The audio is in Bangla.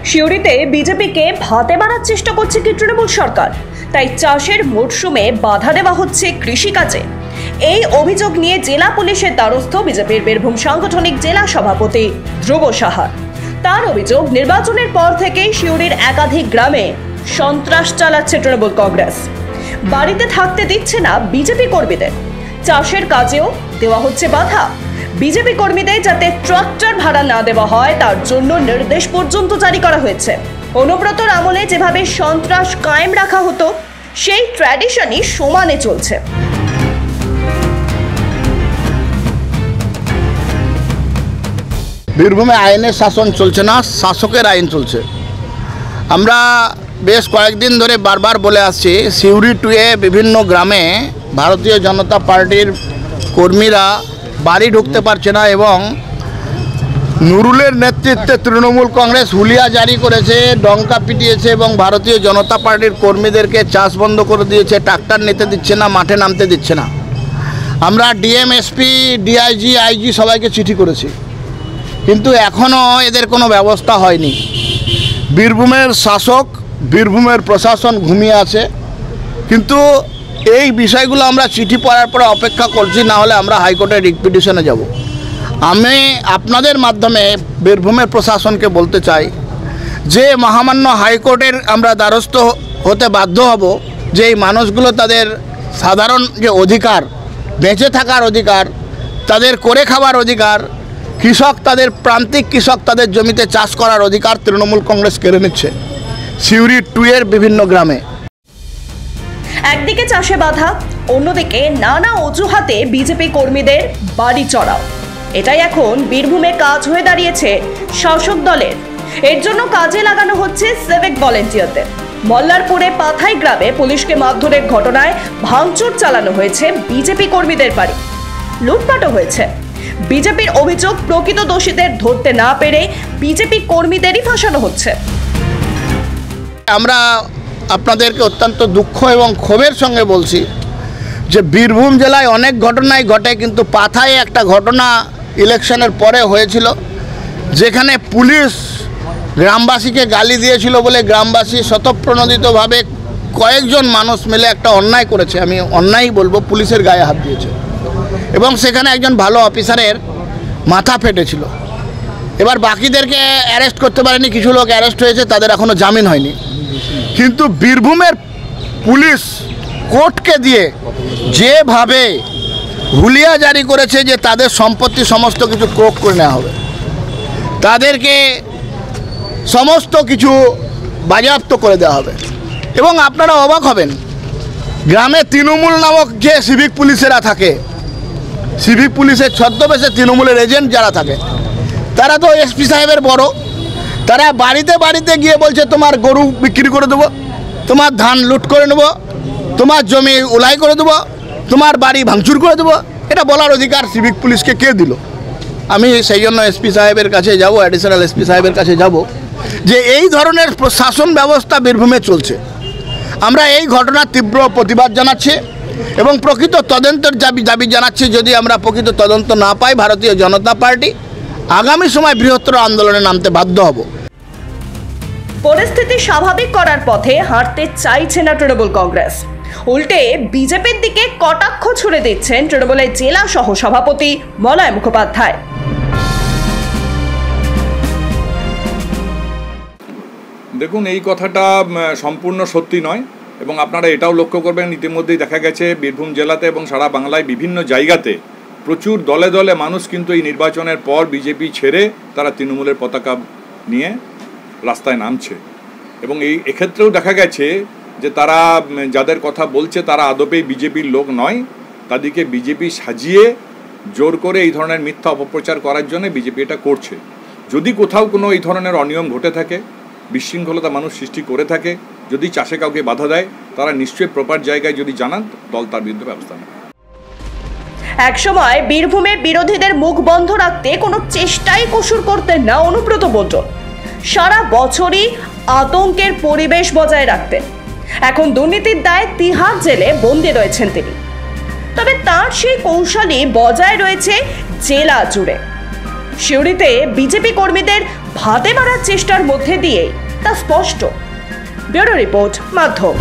সিউড়িতে বিজেপিকে ভাতে মারার চেষ্টা করছে কি তৃণমূল সরকার? তাই চাষের মরশুমে বাধা দেওয়া হচ্ছে কৃষিকাজে। এই অভিযোগ নিয়ে জেলা পুলিশের দ্বারস্থ বিজেপির বীরভূম সাংগঠনিক জেলা সভাপতি ধ্রুব সাহা। তার অভিযোগ, নির্বাচনের পর থেকেই সিউড়ির একাধিক গ্রামে সন্ত্রাস চালাচ্ছে তৃণমূল কংগ্রেস। বাড়িতে থাকতে দিচ্ছে না বিজেপি কর্মীদের, চাষের কাজেও দেওয়া হচ্ছে বাধা। বিজেপি কর্মীদের যাতে ট্রাক্টর ভাড়া না দেওয়া হয় তার জন্য নির্দেশ পর্যন্ত জারি করা হয়েছে। অনুব্রতর আমলে যেভাবে সন্ত্রাস কায়েম রাখা হতো সেই ট্র্যাডিশনই সমানে চলছে। বীরভূমে আইনের শাসন চলছে না, শাসকের আইন চলছে। আমরা বেশ কয়েকদিন ধরে বারবার বলে আসছি, সিউড়ি টুয়ে বিভিন্ন গ্রামে ভারতীয় জনতা পার্টির কর্মীরা বাড়ি ঢুকতে পারছে না এবং নুরুলের নেতৃত্বে তৃণমূল কংগ্রেস হুলিয়া জারি করেছে, ডঙ্কা পিটিয়েছে এবং ভারতীয় জনতা পার্টির কর্মীদেরকে চাষ বন্ধ করে দিয়েছে, ট্রাক্টর নিতে দিচ্ছে না, মাঠে নামতে দিচ্ছে না। আমরা ডিএম, এসপি, ডিআইজি, আইজি সবাইকে চিঠি করেছি, কিন্তু এখনও এদের কোনো ব্যবস্থা হয়নি। বীরভূমের শাসক, বীরভূমের প্রশাসন ঘুমিয়ে আছে, কিন্তু এই বিষয়গুলো আমরা চিঠি পড়ার পরে অপেক্ষা করছি, না হলে আমরা হাইকোর্টে রিট পিটিশনে যাব। আমি আপনাদের মাধ্যমে বীরভূমের প্রশাসনকে বলতে চাই যে মহামান্য হাইকোর্টের আমরা দ্বারস্থ হতে বাধ্য হব যে এই মানুষগুলো তাদের সাধারণ যে অধিকার, বেঁচে থাকার অধিকার, তাদের করে খাওয়ার অধিকার, কৃষক তাদের প্রান্তিক কৃষক তাদের জমিতে চাষ করার অধিকার তৃণমূল কংগ্রেস কেড়ে নিচ্ছে সিউড়ি টুয়ের বিভিন্ন গ্রামে। একদিকে চাষে বাধা, অন্যদিকে নানা অজুহাতে বিজেপি কর্মীদের বাড়ি চড়াও। এটাই এখন বীরভূমে কাজ হয়ে দাঁড়িয়েছে শাসক দলের। এর জন্য কাজে লাগানো হচ্ছে সিভিক ভলেন্টিয়ারদের। মল্লারপুরে পাথাই গ্রামে পুলিশকে মারধরের ঘটনায় ভাঙচুর চালানো হয়েছে বিজেপি কর্মীদের বাড়ি, লুটপাটও হয়েছে। বিজেপির অভিযোগ, প্রকৃত দোষীদের ধরতে না পেরে বিজেপি কর্মীদেরই ফাঁসানো হচ্ছে। আমরা আপনাদেরকে অত্যন্ত দুঃখ এবং ক্ষোভের সঙ্গে বলছি যে বীরভূম জেলায় অনেক ঘটনাই ঘটে, কিন্তু পাথায় একটা ঘটনা ইলেকশনের পরে হয়েছিল, যেখানে পুলিশ গ্রামবাসীকে গালি দিয়েছিল বলে গ্রামবাসী স্বতঃপ্রণোদিতভাবে কয়েকজন মানুষ মিলে একটা অন্যায় করেছে, আমি অন্যায় বলবো, পুলিশের গায়ে হাত দিয়েছে এবং সেখানে একজন ভালো অফিসারের মাথা ফেটেছিল। এবার বাকিদেরকে অ্যারেস্ট করতে পারেনি, কিছু লোক অ্যারেস্ট হয়েছে, তাদের এখনও জামিন হয়নি। কিন্তু বীরভূমের পুলিশ কোর্টকে দিয়ে যেভাবে হুলিয়া জারি করেছে যে তাদের সম্পত্তি সমস্ত কিছু ক্রোক করে নেওয়া হবে, তাদেরকে সমস্ত কিছু বাজেয়াপ্ত করে দেওয়া হবে। এবং আপনারা অবাক হবেন, গ্রামে তৃণমূল নামক যে সিভিক পুলিশেরা থাকে, সিভিক পুলিশের ছদ্মবেশে তৃণমূলের এজেন্ট যারা থাকে, তারা তো এসপি সাহেবের বড়, তারা বাড়িতে বাড়িতে গিয়ে বলছে তোমার গরু বিক্রি করে দেবো, তোমার ধান লুট করে নেব, তোমার জমি উলাই করে দেবো, তোমার বাড়ি ভাঙচুর করে দেবো। এটা বলার অধিকার সিভিক পুলিশকে কে দিল? আমি সেই জন্য এসপি সাহেবের কাছে যাব, অ্যাডিশনাল এসপি সাহেবের কাছে যাব, যে এই ধরনের প্রশাসন ব্যবস্থা বীরভূমে চলছে। আমরা এই ঘটনার তীব্র প্রতিবাদ জানাচ্ছি এবং প্রকৃত তদন্তের দাবি জানাচ্ছি। যদি আমরা প্রকৃত তদন্ত না পাই, ভারতীয় জনতা পার্টি আগামী সময় বৃহত্তর আন্দোলনে নামতে বাধ্য হব। পরিস্থিতি স্বাভাবিক করার পথে হাঁটতে চাইছে না তৃণমূল কংগ্রেস, উল্টে বিজেপির দিকে কটাক্ষ ছুড়ে দিচ্ছেন তৃণমূলের জেলা সহ সভাপতি মলয় মুখোপাধ্যায়। দেখুন, এই কথাটা সম্পূর্ণ সত্যি নয় এবং আপনারা এটাও লক্ষ্য করবেন, ইতিমধ্যেই দেখা গেছে বীরভূম জেলাতে এবং সারা বাংলায় বিভিন্ন জায়গাতে প্রচুর দলে দলে মানুষ কিন্তু এই নির্বাচনের পর বিজেপি ছেড়ে তারা তৃণমূলের পতাকা নিয়ে রাস্তায় নামছে। এবং এক্ষেত্রেও দেখা গেছে যে তারা যাদের কথা বলছে তারা আদপেই বিজেপির লোক নয়, তাদেরকে বিজেপি সাজিয়ে জোর করে এই ধরনের মিথ্যা অপপ্রচার করার জন্য বিজেপি এটা করছে। যদি কোথাও কোনো এই ধরনের অনিয়ম ঘটে থাকে, বিশৃঙ্খলতা মানুষ সৃষ্টি করে থাকে, যদি চাষে কাউকে বাধা দেয়, তারা নিশ্চয়ই প্রপার জায়গায় যদি জানান, দল তার বিরুদ্ধে ব্যবস্থা নেয়। একসময় বীরভূমে বিরোধীদের মুখ বন্ধ রাখতে কোনো চেষ্টাই কসুর করতেন না অনুব্রত মণ্ডল। সারা বছরই আতঙ্কের পরিবেশ বজায় রাখতেন। এখন দুর্নীতির দায়ে তিহার জেলে বন্দী রয়েছেন তিনি। তবে তার সেই কৌশলই বজায় রয়েছে জেলা জুড়ে। সিউড়িতে বিজেপি কর্মীদের ভাতে মারার চেষ্টার মধ্যে দিয়ে তা স্পষ্ট। ব্যুরো রিপোর্ট, মাধ্যম।